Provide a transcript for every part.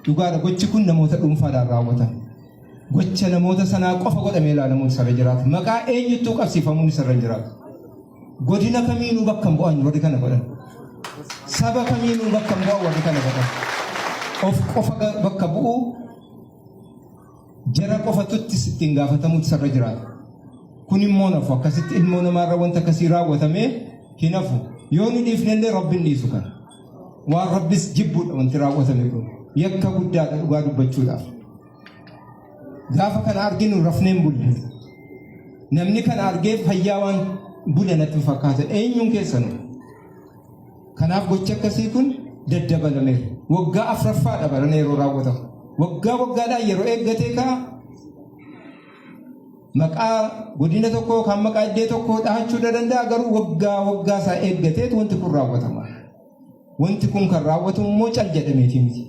dhugaadha gochi kun namoota dhuunfaadhaan raawwatan. Gocha namoota sanaa qofa godhamee ilaalamuun isarra jiraata. Maqaa eenyuttuu qabsiifamuun isarra jiraata. Godina kamiinuu bakka hin bu'an warri kana godhan. Saba kamiinuu bakka hin bu'an warri kana godhan. Of qofa bakka bu'uu jara qofatutti ittiin gaafatamuun isarra jiraata. Kun immoo nafu akkasitti ilmoo namaarra wanta akkasii raawwatamee hin hafu. Yoo nu dhiifnellee Rabbiin dhiisu kana. Waan Rabbis jibbuudha wanti raawwatame kun. Yakka guddaadha dhugaa dubbachuudhaaf. Gaafa kana arginu rafneen bulle. Namni kana argee fayyaa waan bule natti fakkaata. Eenyuun keessanu? Kanaaf gochi akkasii kun daddabalameera. Waggaa afuraffaadha barana yeroo raawwatamu. Waggaadhaan yeroo eeggatee kaa maqaa godina tokko kan maqaa iddoo tokko dhahachuu danda'a garuu waggaa isaa eeggatee wanti kun raawwatama. Wanti kun kan raawwatamu immoo cal jedhameeti miti.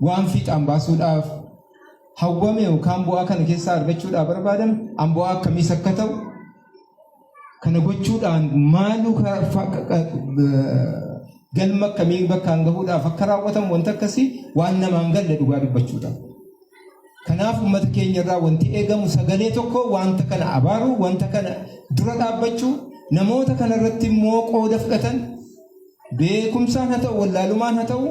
Waan fiixaan baasuudhaaf hawwame yookaan bu'aa kana keessaa argachuudhaaf barbaadame bu'aa akkamiis akka ta'u kana gochuudhaan maaluu galma akkamii bakkaan gahuudhaaf akka raawwatamu wanta akkasii waan namaan galle dhugaa dubbachuudhaaf. Kanaaf uummata keenya irraa wanti eegamu sagalee tokko wanta kana abaaru wanta kana dura dhaabbachuu namoota kana irratti immoo qooda fudhatan beekumsaan haa ta'u wallaalumaan haa ta'u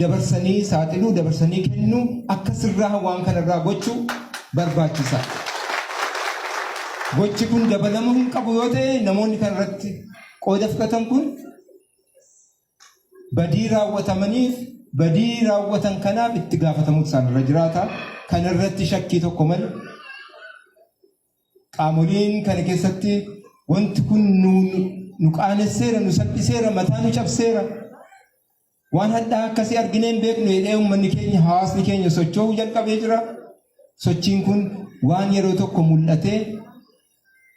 dabarsanii saaxiluu dabarsanii kennuu akka sirraa waan kana irraa gochuu barbaachisaa. Gochi kun dabalamuu hin qabu yoo ta'e namoonni kana irratti qooda fudhatan kun badii raawwatamaniif badii raawwatan kanaaf itti gaafatamuun isaanirra jiraata. Kana irratti shakkii tokko malee qaamoliin kana keessatti wanti kun nu qaanesseera nu salphiseera mataa nu cabseera waan hadhaa akkasii argineen beeknu jedhee uummanni keenya hawaasni keenya socho'uu jalqabee jira. Sochiin kun waan yeroo tokko mul'atee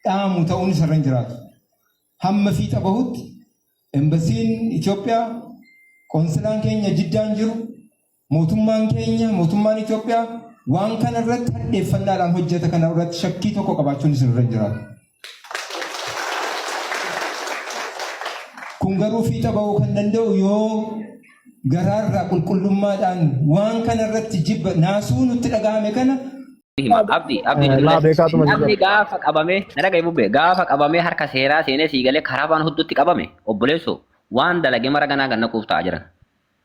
dhaamu ta'uun isarra hin jiraatu. Hamma fiixa bahutti embasiin Itoophiyaa konsilaan keenya jiddaan jiru mootummaan Itoophiyaa waan kana irratti hadheeffannaadhaan hojjeta kana irratti shakkii tokko qabaachuun isarra hin jiraatu. Kun garuu fiixa bahuu kan danda'u yoo garaarraa qulqullummaadhaan waan kana irratti jibba naasuu nutti dhagahame kana Abdi gaafa qabame naraga ibubbe gaafa qabame harka seeraa seenee siigalee karaa baan huddutti qabame obboleessoo waan dalage mara ganaa ganna kuuftaa jiran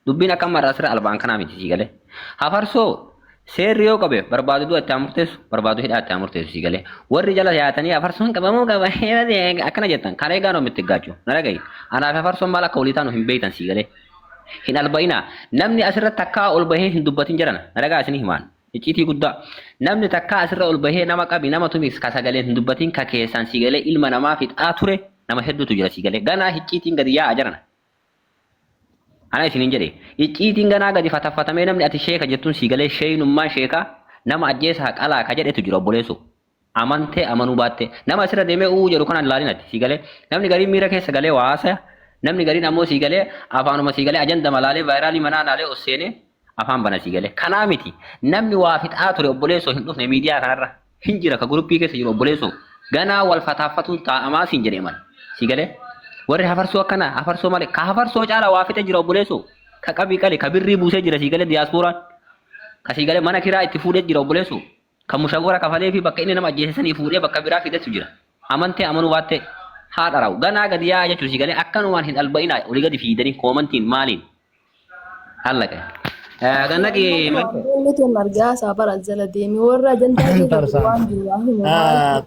dubbiin akka marasira albaan kanaa miti siigalee hafarsoo seerri yoo qabe barbaadu du'a itti amurteessu barbaadu hidhaa itti amurteessu siigalee warri jala yaatanii hafarsoon qabamuu qaba akkana jettan kalee gaanoo mitti gaachu naragayi anaaf hafarsoon maal akka waliitaan hin beeytan siigalee hin albayina namni asirratti takkaa ol bahee hin dubbatin jiran naragaa isinii himaan icciitii guddaa namni takkaa asirra ol bahee nama qabi nama tumis ka sagalee hin dubbatin ka keessaan siigalee ilma namaa fixaa ture nama hedduutu jira siigalee ganaa icciitiin gadi yaa'aa jiran ana isiniin jedhe icciitiin ganaa gadi fataffatamee namni ati sheeka jettuun siigalee sheenummaa sheekaa nama ajjeesaa qalaa ka jedhetu jira obboleessu amantee amanuu baatte nama asirra deemee uu jedhu kanaan ilaalinati siigalee namni gariin miira keessa galee waasa namni gariin ammoo siigalee afaanuma siigalee ajanda malaalee vaayiraalii manaa naalee osseenee afaan bana siigalee kanaa miti namni waa fixaa ture obboleessoo hin dhufne miidiyaa kanarra hin jira ka guruppii keessa jiru obboleessoo ganaa wal fataaffatuun taa'amaa siin jedhee mala siigalee warri hafarsoo akkana hafarsoo malee ka hafarsoo caala waa fixe jira obboleessoo ka qabii qale ka birrii buusee jira siigalee diyaaspooraan ka siigalee mana kiraa itti fuudhee jira obboleessoo ka mushagora kafalee fi bakka inni nama ajjeesisanii fuudhee bakka biraa fidetu jira amantee amanuu baatte haadha rawu ganaa gadi yaa'aa jechuun siigalee akkanumaan hin alba'inaa olii gadi fiidanii koomantiin maaliin hallaqe. Ganna ki Nuti margaa saafara jala deemi warra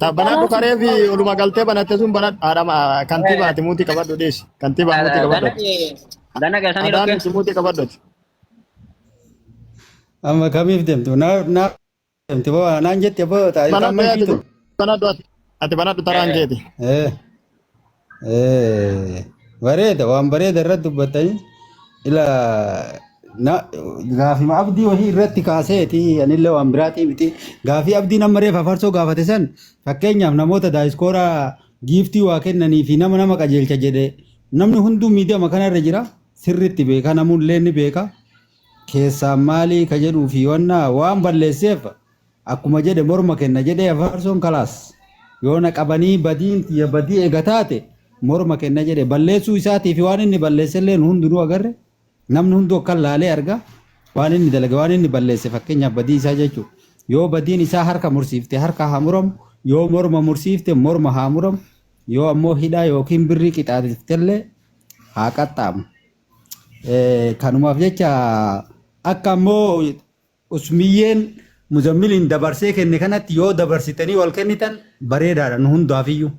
Tabbana dhukaree fi oluma galtee banatte sun bana adama kantiibaati muutii qabadhu dheesi. Kantiibaa muutii qabadhu. ganna galtanii dhokke. Adaan muutii qabadhu. Amma kamiif deemtu? Na deemti boo naan jette boo taa'ee Banadhu ati banadhu taraan keeti. Bareeda waan bareeda irratti dubbattanii ila gaafii abdii wahii irratti kaaseeti anillee waan biraatii miti gaafii abdii nama reef hafarsoo gaafate san fakkeenyaaf namoota daayiskooraa giiftii waa kennanii fi nama qajeelcha jedhe namni hunduu miidiyaa kanarra jira sirriitti beeka namullee ni beeka keessaan maalii ka jedhuu fi waan balleesseef akkuma jedhe morma kenna jedhee hafarsoon kalaas yoo na qabanii badii eegataate morma kenna jedhe balleessuu isaatii fi waan inni balleessellee hundinuu agarre namni hunduu akka laalee arga waan inni dalage waan inni balleesse fakkeenyaaf badii isaa jechuudha. Yoo badiin isaa harka mursiifte harka haa muramu yoo morma mursiifte morma haa muramu yoo ammoo hidhaa yookiin birrii qixaatiftellee haa qaxxaamu. Kanumaaf jecha akka ammoo usmiyyeen muzammiliin dabarsee kenne kanatti yoo dabarsitanii wal kennitan bareedaadha nu hundaafiyyuu.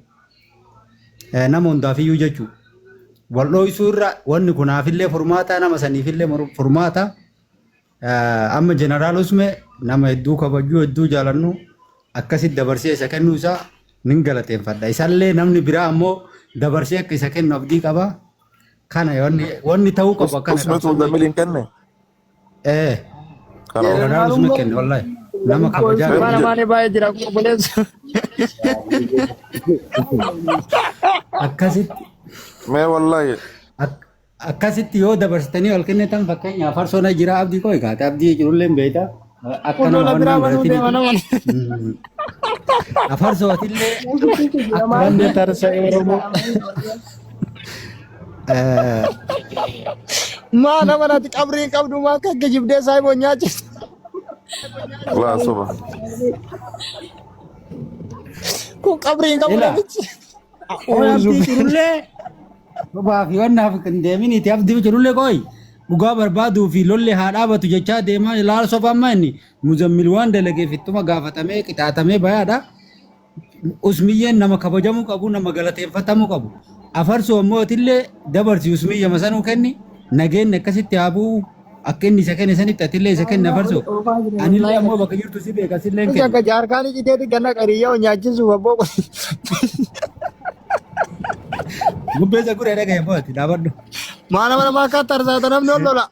Nama hundaafiyyuu jechuudha. Wal dho'isuu irra wanni kunaafillee furmaata nama saniifillee furmaata. Amma jeneraal Usme nama hedduu kabajuu hedduu jaalannu akkasitti dabarsee isa kennuu isaa nin galateeffadha. Isallee namni biraa ammoo dabarsee akka isa kennu abdii qaba. Kana wanni ta'uu qabu akkana. Usmetu muzammiliin kenne? Jeneraal Usme kenne wallahi. Nama kabajaa. Mana malee baay'ee jira obboleessa. Akkasitti. Mee wallahi. Akkasitti yoo dabarsitanii wal kennitan fakkeenyaaf farsoona jira abdii koo eegaate abdii jirullee hin beekta. Akka nama waan baratiin. Afarsootillee Wanni tarsa'ee Oromoo. Maa nama natti qabrii qabdu maa akka gijibdee saayiboo nyaachisu. Waa soba. Kun qabrii qabu namichi. abdii jirullee bobaa fi wannaaf kan deeminiiti abdii jirullee kooyi. Dhugaa barbaaduu fi lolli haa dhaabatu jechaa deemaa ilaala soba amma inni muzammil waan dalageef ittuma gaafatamee qixaatamee bayaadha. Usmiyyeen nama kabajamuu qabu nama galateeffatamuu qabu. Afarsoo ammootillee dabarsi usmiyya masanuu kenni nageenni akkasitti haa bu'u akka inni isa kenne sanitti atillee isa kenne afarsoo. Anillee ammoo bakka jirtu si beeka sillee Kun kenna. akka jaarkaanii citeeti ganna qariyyaa nyaachisuuf abboo. Gubbeessa guree dhaga'e booti dhaabadhu. Maa nama namaa akka tarsaata namni ol lola.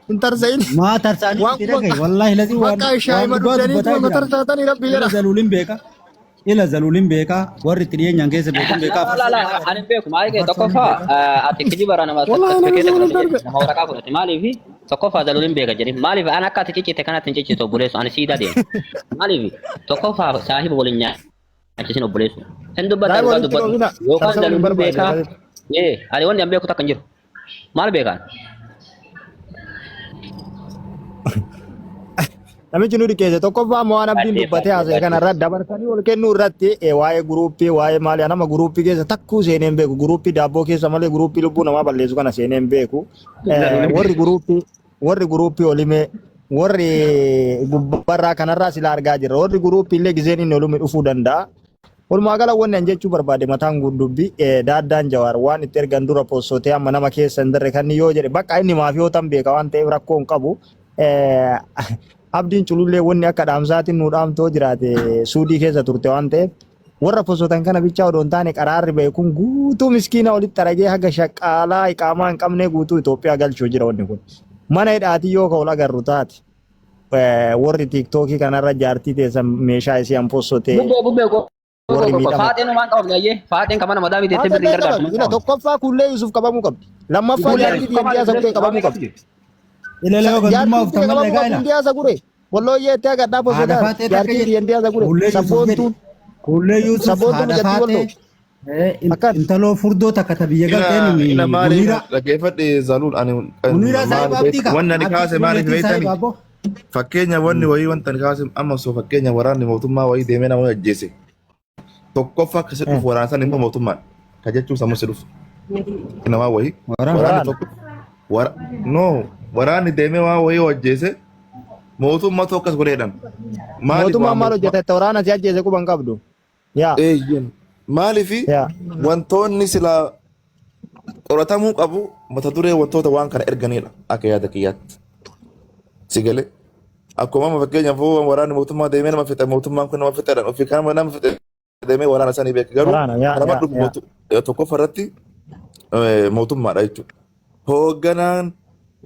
Hin tarsa'in. Maa tarsaanii itti dhaga'e wallaahi lazii waan Bakka shaayima dhugdanii tuma tarsaatanii rabbi Ila jedha. zaluulin beeka. Ila zaluulin beeka. Warri itti dhiyeenyaan keessa beekan beeka. Ani beeku maal ta'e tokkoffaa ati kijiba nama nama waraqaa fudhate maaliif tokkoffaa zaluulin beeka jedhe maaliif an akka ati ciccite kanatti hin ciccite obboleessu ani siidaa deema maaliif tokkoffaa saahiba waliin nyaachisin obboleessu hin dubbatu yookaan zaluulin beekaa ani wanni an beeku takka hin jiru maal beekaan Namichi nu dhikeesse tokkoffaa waan abdiin dubbatee haasa'e kanarra dabarsanii ol kennuu irratti waa'ee guruuppii waa'ee maali nama guruuppii keessa takkuu seenee hin beeku guruuppii daabboo keessa malee guruuppii lubbuu namaa balleessu kana seenee hin beeku warri guruuppii olimee warri gubbarraa kanarraa sila argaa jirra warri guruuppii illee gizeen inni olumi dhufuu danda'a. Walumaa gala wanni an jechuu barbaade mataan gundubbii daaddaan jawaar waan itti ergan dura poostotee amma nama keessa hin darre kan yoo jedhe bakka inni maafiyootan beeka waan ta'eef rakkoo hin qabu. Abdiin culullee wanni akka dhaamsaatiin nu dhaamtoo jiraate suudii keessa turte waan ta'eef warra postotan kana bichaa odoon taane qaraarri beekuun guutuu miskiina olitti aragee haga shaqqaalaa iqaamaa hin qabne guutuu Itoophiyaa galchuu jira wanni kun. Mana hidhaatii yoo ka'u agarru taate warri tiiktookii kanarra jaartii teessan meeshaa isii an postotee. Warri miidhama. Faaxeen waan qabna ayyee faaxeen kama nama daawwitee birrii gargaartu. Tokkoffaa kullee Yusuf qabamuu qabdi. Lammaffaa jaartii Indiyaa Saguree qabamuu qabdi. Ilaalee ogummaa of tammalee gaa'ela. Indiyaa Saguree. Walloo yettee agadhaa posodaa jaartii Indiyaa Saguree. Sabboontuun. Kullee Yusuf haadha faatee. Intaloo furdoo takka ta biyya galteen ina maali dhaggeeffadhe zaluun ani wanni ani kaase maaliif beektani fakkeenya wanni wayii wanta ani kaase amma osoo fakkeenya waraanni mootummaa wayii deemee nama ajjeese tokkoffaa akkasi dhufu waraana san immoo mootummaan ka jechuun sammuu si dhufu namaa wayii waraanni tokko no waraanni deemee waa wayii ajjeese mootummaa tokko as godheedhan mootummaa maal hojjete waraana si ajjeese quban qabdu yaa maalifi wantoonni sila qoratamuu qabu mata duree wantoota waan kana erganidha akka yaada kiyyaatti sigale akkuma amma fakkeenyaaf waraanni mootummaa deemee nama fixe mootummaan kun nama fixedhan ofii kana nama fixe deemee waraana sanii beeku garuu nama dhugu tokkoffa irratti mootummaadha jechuudha. Hoogganaan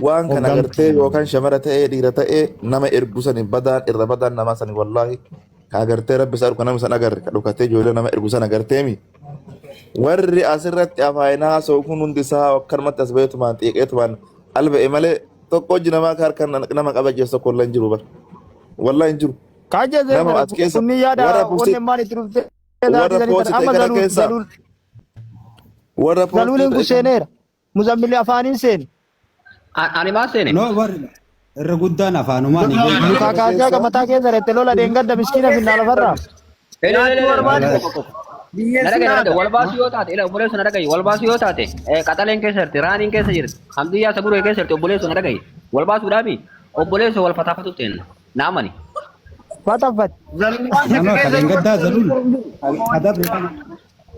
waan kana agartee yookaan shamara ta'ee dhiira ta'ee nama ergu sanii badaan irra badaan namaa sanii wallaahi agartee rabbi isaa nama san agarre kadhukatee ijoollee nama ergu san agarteemi warri asirratti afaayinaa soo kun hundi isaa akkanumatti as baheetumaan xiiqeetumaan alba'e malee tokko hojii namaa harka nama qabajees tokko illee hin jiru bar wallaahi hin jiru. Nama as keessa warra poostii gara keessa warra Zaluuleen kun seeneera. Muzammilli afaaniin seene. Ani maa seene? No warri irra guddaan afaanumaan Lukaa kaasee akka mataa keessa rette lola deengadda miskiina finnaa lafarraa. Naraga wal baasu yoo taate ila obboleessu naraga wal baasu yoo taate qaxaleen keessa jirti raaniin keessa jirti hamdiyyaa saguree keessa jirti obboleessu naraga wal baasuudhaafi obboleessu wal fataafatu ta'en naamani. Fatafat. nama kadeengaddaa zaluun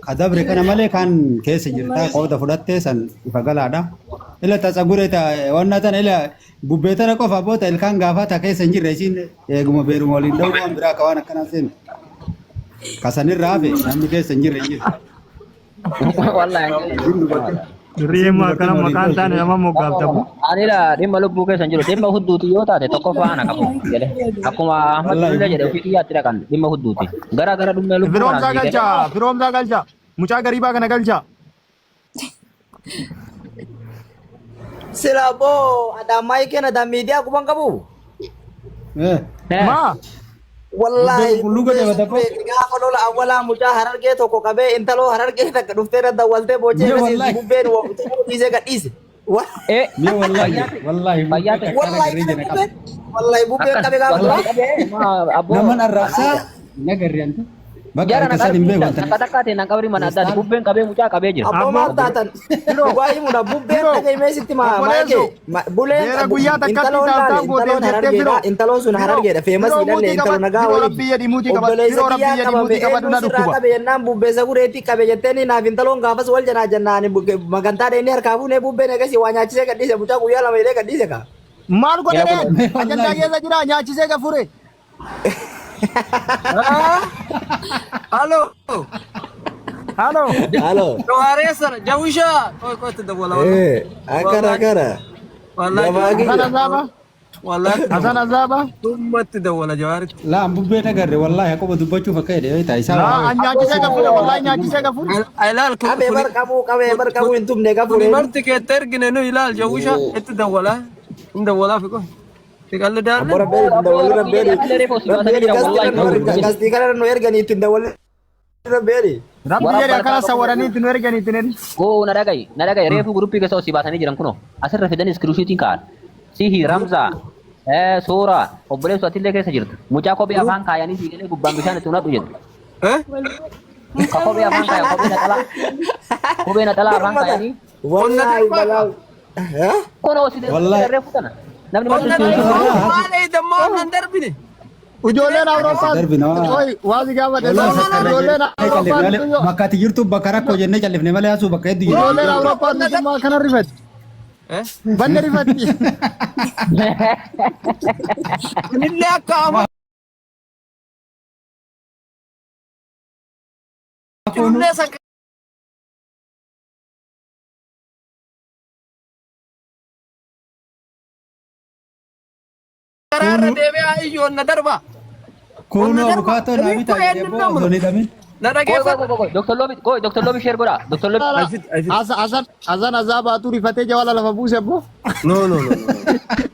kadabre kana malee kan keessa jirta qooda fudhattee san ifa galaadha. Ila tasaguree ta wanna tan ila bubbeetana qofa boota ilkaan gaafata keessa hin jirre isin eeguma beeruma waliin dha'u waan biraa ka waan akkanaa seenu. Kasanirraa hafe namni keessa hin jirre hin jiru. Wallahi. Riima kana maqaan taane nama moggaaftamu. Anila dhimma lubbuu keessa hin jiru dhimma hudduuti yoo taate tokko faana qabu jedhe akkuma Ahmad Dulla jedhe ofii xiyyaatti dhaqan dhimma hudduuti gara dhummee lubbuu Firoomsaa galcha. Mucaa gariibaa kana galcha. Sila bo ada mic ada media aku bang kamu. Ma. Wallahi Kullu gade wata ko. Ga ko la awala muja hararge to ko kabe intalo hararge ta dufte da walte boje Me kasi wallahi. bubbe wo ise ga ise. Me wallahi Wallahi bubbe kabe ga naman arrabsa nagarriante. Bakka kasan himbe wanta. Kata-kata nang kabri mana ada bubbeen qabee mucaa qabee jira. Abbo ma tatan. Wai mu da bubbe ta kai mai sitti ma ke. Bule intalo intalo sun hararge da famous idan ne intalo naga wali. Kabe nan bubbe sagureti kabe jetteni na intalo gafas wal jana jannani maganta de ni harkafu ne bubbe ne gasi wa nyaachise gadise mucaa guyyaa lama ile gadise ka. Maal godhee ajandaa keessa jira nyaachisee gafure. Halo. Halo. Halo. Doaresan, Jawisha. Kau tidak bola. Akara. Wallahi. Wallahi. Hasan Azaba. Tumma tidak bola Jawari. La ambubbe nagarre wallahi ako dubbachuu fakkade ta isa. Nyaachisee gafure wallahi nyaachisee gafure. Ilal Kabe bar kamu intum ne gafure. Marti ke tergine no ilal Jawisha. Itu dah bola. Inda bola fiko. Tikal dar. Abora beri inda wali rabberi. Gasti kana no ergani itu inda wali rabberi. Rabbi jedhe akkana sawaranii itti nu erganii itti neri. Go nadagai reefu gruppii keessa osii baasanii jiran kuno asirra fidanii iskiriishuutiin ka'an sihi Ramza Soora obboleessu atillee keessa jirtu mucaa kophee afaan kaayanii siigalee gubbaan bishaan itti unadhu jedhu. Ka kophee afaan kaayan kophee naxalaa afaan kaayanii. Wallahi balal. Kono osii reefu kana namni maal Wallahi damma nan darbine. Ijoolleen Awurooppaa. Oi waasi gaafate. Ijoolleen Awurooppaa. Bakka ati jirtu bakka rakkoo jennee callifne malee asuu bakka hedduu jiru. Ijoolleen Awurooppaa mootummaa kana rifati. Banne rifatti. Nille akka ama. Nille sak. Karara debe ayo na darba. Kuno abukaatoo naami taa'ee deeboo osoo ni dhamin. Na dhageeffadhu. Dr. Lobi share godha. Dr. Lobi. Hasan Azabaatu rifatee jawala lafa buuse abbo. No.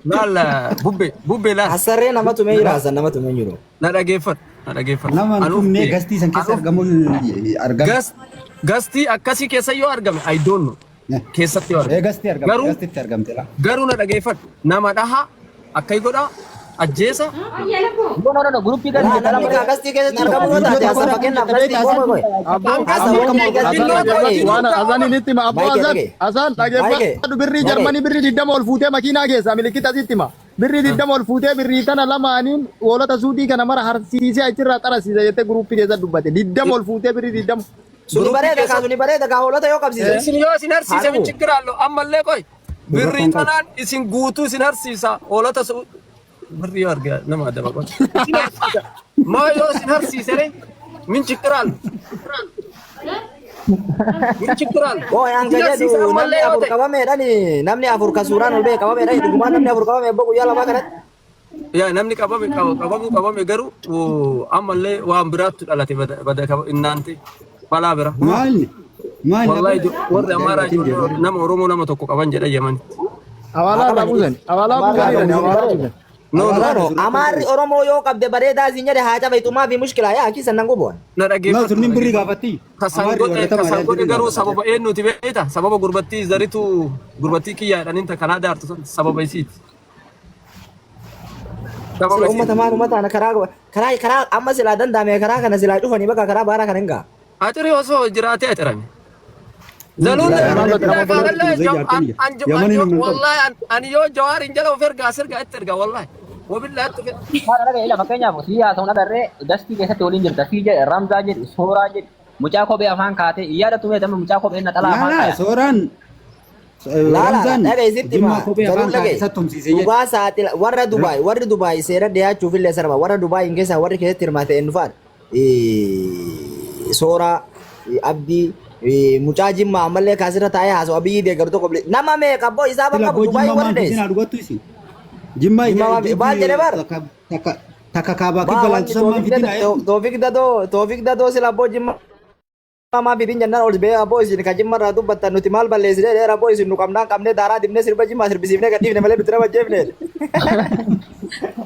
Nala bubbe la. Asarre nama tume jira Hasan nama tume jiru. Na dhageeffadhu. Nama tumnee gastii san keessa argamu argama. Gastii akkasii keessa yoo argame I don't know. Keessatti yoo argame. Gastii argamte gastiitti argamte la. Garuu na dhageeffadhu. Nama dhaha akkai godha ajjeesa. No gruppii gadi Namni gasti ke tarkamu no taate asa fakenna plastic ko ko. Azan ini tima abbo Azan dhageeffadhu birrii Jarmanii birrii 20 ol fuutee makiinaa keessa milikiita sittima. Birrii 20 ol fuutee birrii tana lamaaniin hoolota suudii kana mara harsiisee achirraa xarasiisa jettee gruppii keessa dubbate 20 ol fuutee birrii 20. Suni bareeda ka hoolota yoo qabsiise. Isin yoo isin harsiise min chikkiraallo ammallee qoy. Birrii tanaan isin guutuu isin harsiisa hoolota birrii yoo argaa nama adda baqon. Maa yoo isin harsiisere min chikkiraallo. Min chikkiraallo. Oh yang jedhu namni afur qabameedhani namni afur ka suuraan ol bee qabameedhani dhugumaan namni afur qabame abbo guyyaa lama kanatti. Yaa namni qabame garuu ammallee waan biraattu dhalate bada innaante balaa bira. Maalni? Wallahi warri amaaraa nama Oromoo nama tokko qaban jedha Yaman. Awalaa buusan. No, Amaarri Oromoo yoo qabde bareedaa isin jedhe haa cabaytumaa fi mushkilaa yaa kiisan nan guboon. na No, sunni birri dhageeffatu. gaafatti. Kasan godhe garuu sababa eenyuti beekta? Sababa gurbattii zaritu gurbattii kiyyaa jedhaniin ta kanaa daartu sun sababa isiiti. Sababa Sila isiiti. ummata maan ummata karaa amma silaa danda'ame karaa kana silaa dhufanii bakka karaa baaraa kana hin gaa. Atiri osoo jiraatee atirame. Zaluun wallahi ani yoo jawaarin jala of ergaa sirgaa itti ergaa wallahi. Wabillahi itti fedha. Maal dhagaa ila fakkeenyaaf sii haasa'uun agarree dastii keessatti waliin jirta sii jedhe Ramzaa jedhe Sooraa jedhe mucaa kophee afaan kaatee yaadatu meetama mucaa kophee na dhalaa afaan Laala kaaya. sooraan. Laala dhaga isitti Jimmaa ma kophee afaan kaatee sattumsiisee jedhe. dhugaa sa'aatii warra Dubaay seera dhiyaachuuf illee sarba warra Dubaay hin keessaa warri keessatti hirmaate eenyu faadha. Sooraa Abdii mucaa Jimmaa ammallee kaasirra taa'ee haasa'u abiyyi deeggaru tokko nama meeqa boo isaa bakka Dubaay warri dheessu. Jimmaa Baal jedhe bar. takka kaabaa kibba laaltu sammaan fitina. Toofik dadoo sila abboo Jimmaa maa fitin jennaan ol bee abboo isin ka Jimmaa irraa dubbattan nuti maal balleessine dheera abboo isin nu qabnaan qabnee daaraa dibnee sirba Jimmaa sirbisiifnee gadhiifne malee nuti nama jeefne.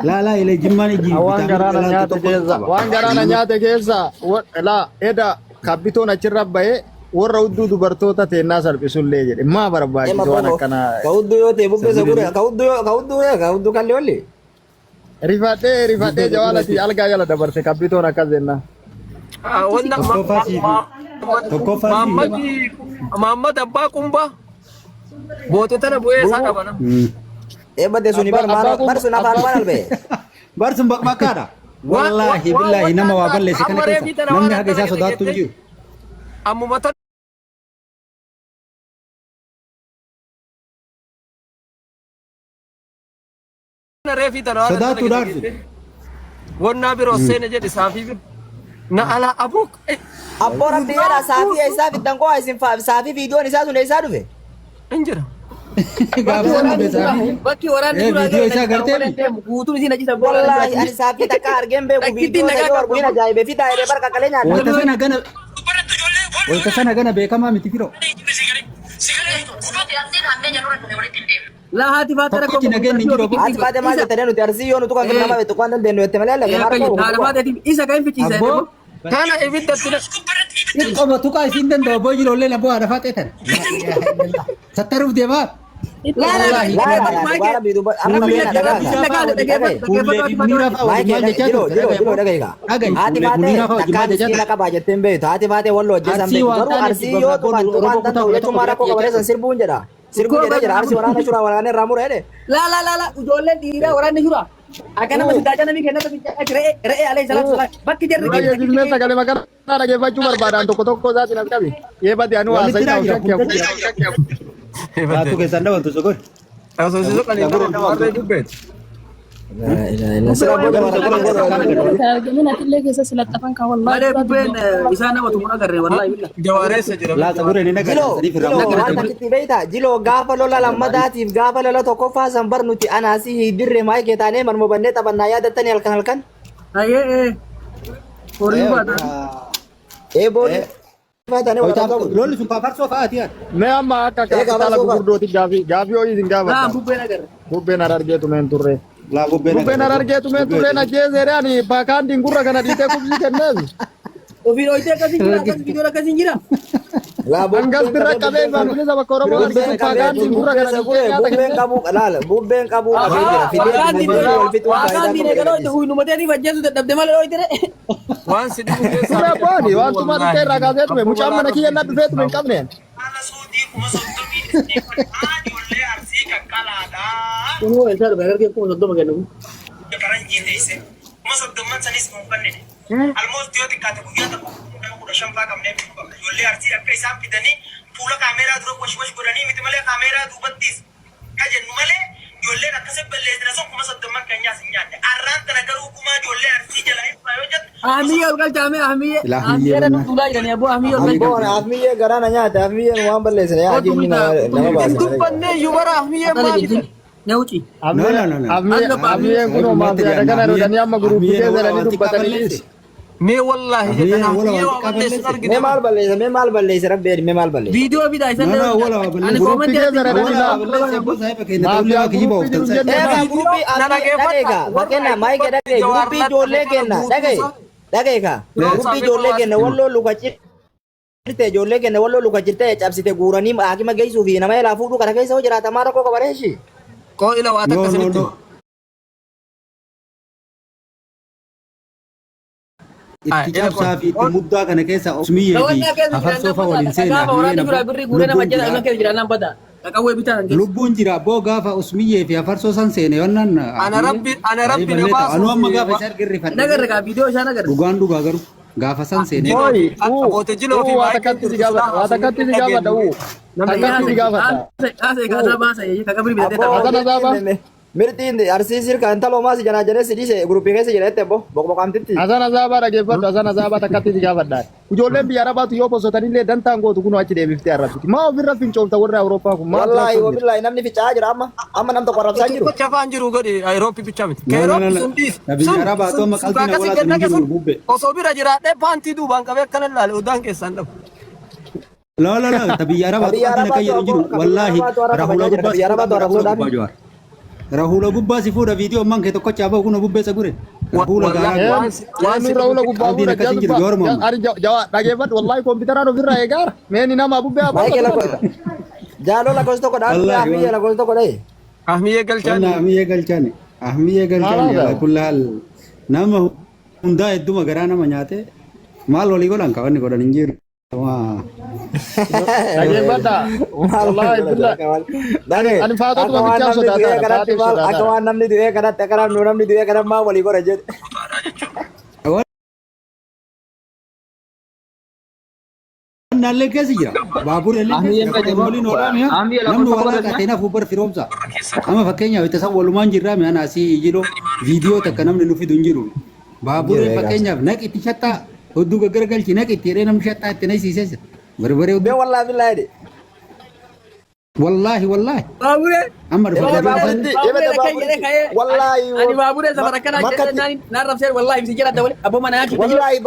Laalaa ilee Jimmaan ijji. Waan garaana nyaate keessa laa eda kabbitoon achirra bahee warra hudduu dubartoota teennaa salphisullee jedhe maa barbaachisu waan akkanaa. Ka hudduu yoo ta'e bubbisa gure ka hudduu kalli olli. Rifadhee jawaalati algaa jala dabarse kabbitoon akkas jennaan. Muhammad Abbaa Qumbaa bootota na bu'ee isaa qabana. Eebbate suni bar sun afaan waan albee. Barsun bakkaadha. Wallaahi billaahi nama waa balleesse kana keessa namni haga isaa sodaattu hin jiru. Ammumata reefi tana Sodaattu daarsu. wannaa biroo seene jedhe saafii bir na ala abuk Abboo rabbi jedha saafii isaa fiddan koo isin saafii viidiyoon isaa sun eessaa dhufe. injira. Gaafa sana beesaa. Bakki waraanni Viidiyoo isaa gartee guutuun isin achiisa Wallahi ani saafii takka argeen beeku viidiyoo isaa yoo arguin ajaa'ibee fi taa'ee barka qalee nyaata. wayita sana gana beekamaa miti firoo. laa haati baatara Tokkichi nageenni hin jiru. Ati baate maal jettanii nuti arsii yoo nuti kan nama beektu waan dandeenyu jettee malee laga maal isa kan fichiisa Abboo Kana ibiddatti xiqqooma tuqaa isiin danda'u abboo jiroollee labboo haadha faatee tan. Sattaruuf deemaa. laa ijoolleen dhiiraa waraanni jira akka nama sidaachaa namni kennata re'ee alee salaam bakki jarri Baay'ee jilmee sagalee makaraa dhageeffachuu barbaadan tokko isaatiin as qabi. Yeebati anu haasa'aa Baatu keessan dhawantu sokor. asosiiso kan hin qabu warree dubbeet. argamin atillee keessa silaxxafan kan malee wallaahi bubbeen isaa nama tumuna garree wallaahi billa. Jawaareessa jira. Laata guree ni nagaa. Jilo gaafa lola lammadaatiif gaafa lola tokkoffaa san bar nuti anaasii hidirree maayii keetaanee marmoo bannee taphannaa yaadattanii halkan. Ayyee horii baata. Booni. Lolli sun faafarsoo fa'aati yaa. Mee amma akka kaapitaala gurguddooti gaafii ho'i isin Laa gaafata. bubbeen agarre. Bubbeen argeetu meen turre. Laa Bubbeen argeetu meen turre na jeeseere ani baakaandiin gurra kana dhiitee kubsii kenneefi. Ofiin hoyitee akkasiin jira akkas viidiyoon akkasiin jira. Hangas birra qabee baanbilisa bakka Oromoo argeetu baakaandiin gurra kana dhiitee nyaata Bubbeen qabu laala bubbeen qabu Waaqaan diinee kana hoyite huynumateetiif ajjeesu dadhabde malee hoyite. Waan si dhibu keessa. Turre booni waan tuma dhiitee irraa kaasee tume mucaan mana kiyya na dhufee tume hin qabneen. Kunoo isaa dhufe agargee kuma soddoma kennu. Almost yoo xiqqaate guyyaa tokko nama 15 qabnee qabna. Ijoollee arsii akka isaan fidanii fuula kaameeraa dura wash godhanii miti malee kaameeraa duubattis ka jennu malee ijoolleen akkasitti balleessina sun 30 keenyaas hin nyaanne. Arraan tana garuu gumaa ijoollee arsii jalaa hin yoo jettu. Ahmiyyee ol galchaame ahmiyyee dha duulaa jedhanii abboo ahmiyyee ol galchaame. Afmiyyee garaana nyaata afmiyyeen waan balleessine yaa jenni nama baasa. Dubbannee yubara ahmiyyee maali? Neuci. Ammiyeen kunoo maaf yaada kana rodhanii amma guruuppii keessa jedhanii dubbatanii Me wallahi Ahmiye jedhan wala ahmiye waan waa xiqqaa balleessin balleesse. argine mee maal balleesse rabbi mee maal balleesse. Video bidaa isa No, no, wala waa balleesse. ani Gruppii comment keessa wala waa balleesse. Abboo saahiba keenya ta'ullee waa kijibaa of talsaa. Eegaa gurubii dhageeka fakkeenya maayika dhagee gurubii ijoollee kenna dhageeka gurubii ijoollee kenna walloo luka jirte ijoollee kenna walloo luka jirte cabsite guuranii haakima geessuu fi nama elaa fuudhuu kana keessa hoo jiraata maa rakkoo qabareeshi. koo ila waa takka sinitti Itti cabsaa fi itti muddaa kana keessa osmiyyee fi afarsoo fa'a waliin seenaa. Lubbuun jira abboo gaafa osmiyyee fi afarsoo san seene yonnaan. ana rabbi na baasu Anu amma gaafa isa argirrifadhe. nagarra video isa nagarra Dhugaan dhugaa garuu gaafa san seene. aboote jiloo fi waa takkatti si gaafadha ase kaasa baasa ye ka kabri bidate Hasan Azaba. Mirtiin arsii sirka intalo maasi jana jane sidise gurubii keessa jedhette bo boqboqamtitti. Hasan Azaba dhaggeeffadhu Hasan Azaba takkatti si gaafadha. Ijoolleen biyya arabaatu yoo bosotanillee dantaan gootu kunoo achi deebiftee arrabsiti. Maa ofirra fincoomta warra Awurooppaa kun maal Wallahi wabillahi namni ficaa jira amma nam tokko arrabsaa jiru. tokko chafaan jiru godhe Ayirooppii bicha miti No, no, no, no. Biyya Arabaa otoo maqaltiin awwaalaa sun jiru bubbe. osoo bira jiraadhee paantii duubaan qabee akkana ilaale udaan keessaan dhabu. La la la tabiyya Arabaa Biyya tokko kan jedhu jiru wallahi rahula gubbaa biyya Arabaa arrabsuudhaan. Jawaar. Rahula gubbaa si fuudha viidiyoo man kee tokko chaabaa kun bubbeessa gure. Rahula gaaraa. waan nurra ula gubbaa Abdiin akkasiin jiru joorma. ari jawaa dhaggeeffadhu wallahi kompiitaraan ofirraa eegaara meeni nama bubbee Maayikee lakkoofta. Jaaloo lakkoofsa tokko dhaan Wallahi, ahmiyyee lakkoofsa tokko dhahe. Ahmiyyee galchaan Wanna ahmiyyee galchaani. Ahmiyyee galchaani ala kulli haal nama hundaa hedduma garaa nama nyaate maal walii godhan ka wanni godhan hin jiru. Waa. dhaggeeffadha wallahi billahi ani faatatu ma bichaa sodaata Akka waan namni du'ee kanatti akka namni du'ee kanatti maa walii godha jedhe. Nallee keessa jira. Baaburri illee waliin oolaa namni walaa qaxeenaaf ubbar firoomsa. Amma fakkeenyaaf itti isaan walumaan jirraa mi'aan asii ijiloo viidiyoo takka namni nu fidu hin jiru. Baaburri fakkeenyaaf naq itti shattaa hedduu gaggaragalchi naq itti hidhee namni shattaa itti nasiisee barbaree Bee wallahi billahi de. wallahi wallahi babure amma dhufa Wallahi ani babure safara kana jedhan na rafsel wallahi si jira dawle abo mana yaki wallahi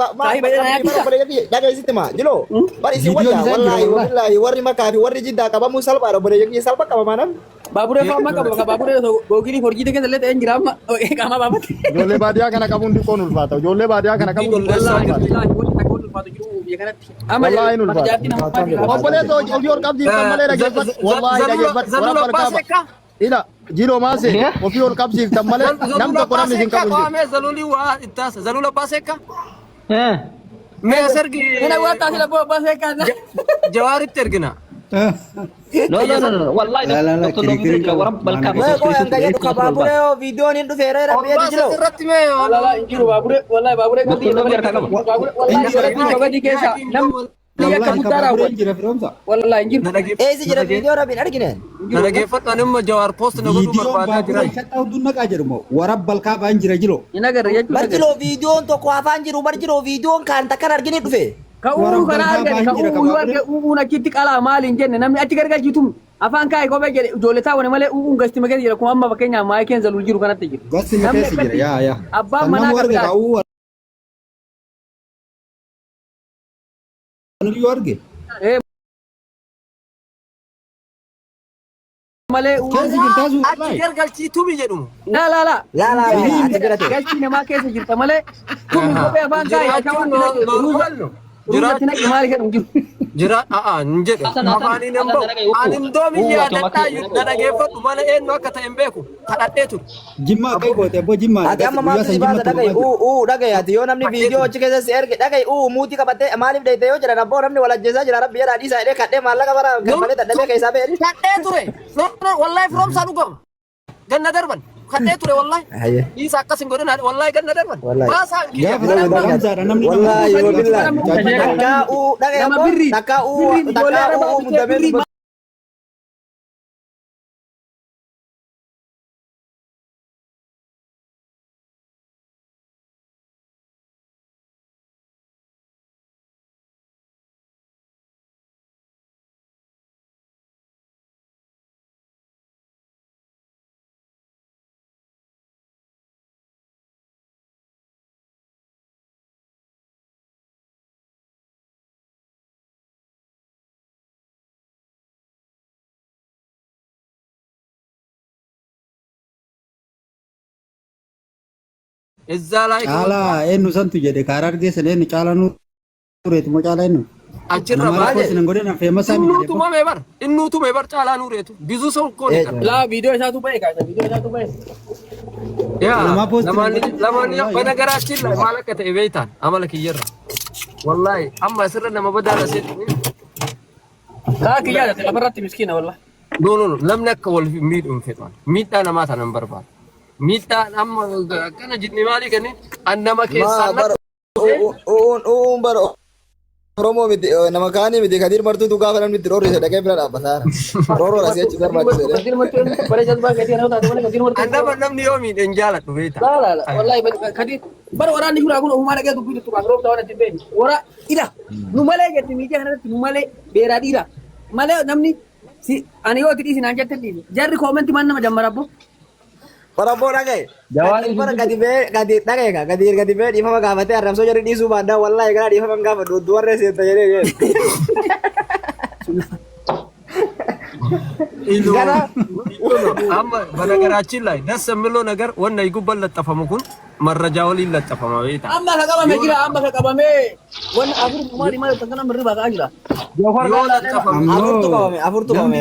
dhagaisitti maa jiloo bari si wajja wallahi wallahi warri makaa fi warri jiddaa qabamuu salphaadha obboleeyyan salpha qabama nan babure fa makka ka babure gogini forjite ke lete enjira amma kama babat ijoollee baadiyyaa kana qabuun dhiqoon ulfaata ijoollee baadiyyaa kana qabuun wallahi hin ulfaata obboleeto ofii ol qabsiiftan malee dhaggeeffadhu wallahi dhaggeeffadhu warra barkaaba ila jiloo maase ofii ol qabsiiftan malee nam tokko namni isin qabu hin jiru zaluli waa ittaasa zalula baaseka mee sergi ina wata sila bo baseka jawaaritti ergina No, wallahi La, la, la, doktor doktor kiri-kiri jira warab balka Mee koo hanga jedhu ka baabure yoo viidiyoon hin dhufeera rabbiyeeti jiloo irratti mee wala injiru babure wallahi babure kan Doktor doktor kakak. babure wallahi kan badi kesa nam liya ka mutara wallahi jira firoomsa. wallahi injiru eesi jira viidiyoo rabbiin argine na dhageeffadhu anima jawaar post na godhuu Viidiyoon barbaadaa jira baaburri shattaa hedduun naqaa jiru moo warab balkaa ba'an jira jiloo. ina gar yechu bar jiloo viidiyoon tokko afaan jiru bar jiloo viidiyoon kaan takkan argine dhufe ka uu kana argani ka uu warge uu na kitti qala maalin jenne namni achi gargalchitum afaan kai ko be jedhe ijoolletaa wani malee uu gasti magee jira kuma amma fakkeenya maayikeen zalul jiru kanatti jiru Gasti na keessa jira yaa yaa. abbaan manaa warge qabdaa. ka uu anu yoo arge. malee uu Keessa jirtaa sun achi gargalchii tumi jedhumu la la la laa ati bira ta'e galchi namaa keessa jirta malee tumi kophee afaan kai jiraachuun Urusatti naqi maali jedhu jiru. jira hin jedhe afaaniin hin ba'u anin doomi yaadadhaa na dhageeffadhu mana eenyu akka ta'e hin beeku kadhadhee ture Jimmaa akka goote abboo jimmaa. ati amma maaltu si baasa dhagaye dhagaye ati yoo namni viidiyoo achi keessa si erge dhagaye muutii qabattee maaliif dheeyte yoo jedhan abboo namni wal ajjeesaa jira rabbi jedhaa dhiisaa jedhee kadhee maallaqa bara gammalee dadhabee keessaa ba'e kadhee ture wallahi firoomsaa dhugama ganna darban kadhee ture wallahi dhiisa akkas hin godhin wallahi ganna darban baasaan wallahi yoo billaa takkaa dhagaye abboo takkaa muddamee እዛ ላይ ጫላ ኤኑ ሰንቱ ጀደ ካራር ጌሰን ኤኑ ጫላ ኑሬት ሞ ጫላ ኤኑ አችራ nama ባለ lakkoofsi nan godhe nan feemasaa miti innutu mebar ጫላ ኑሬቱ ብዙ ሰው እኮ ነው ላ ቪዲዮ እሳቱ ባይ ካሰ ቪዲዮ እሳቱ ባይ ያ nama post ለማንኛውም በነገራችን ላይ ማለከተ ኢቤታን አመለክ ይየራ ወላሂ አማ ስረ ለመበዳለ ሴት ካክ ያለ ተፈራት ምስኪና ወላሂ ኖ ኖ ኖ ለምነከ ወልፍ ሚድ እንፈቷል ሚዳ ነማታ ነንበርባል ሚዳ አማ ከነ ጅኒ ማሊ ከነ አንደማ ከሳና bar Oromoo miti nama kaanii miti kadir martuutu gaafa namni itti dhoorri isa dhaqee bira dhaabbataa rooroo asii achi barbaachise kadir martuu bare jazba kadir hawta wala kadir martuu andama namni yoo miidhan jaalatu beeta la wallahi kadir bar waraanni shura kun umma dhaqee dubbii tuttu kan roobta wana tibbe wara ila nu malee jetti miidiyaa kanarratti nu malee beeraa dhiira malee namni si ani yoo tidii sinaan jette dhiibi jarri koomenti man nama jammara abbo Paraboo dhagaye. Bara gadi dhagaye ka gadi bee dhiifama gaafatee arrabsoo jarri dhiisuu baaddaa wallahi gara dhiifama gaafa duddu warree seetta jedhee Gara amma በነገራችን ላይ ደስ የሚለው ነገር ወና ይጉበል ለጠፈሙ ኩን መረጃ ወሊ ለጠፈማ ቤታ amma ka qabame jira amma ka qabame wan afur mali mali takana mirri baga jira ዮፈር ጋር ለጠፈሙ afurtu qabame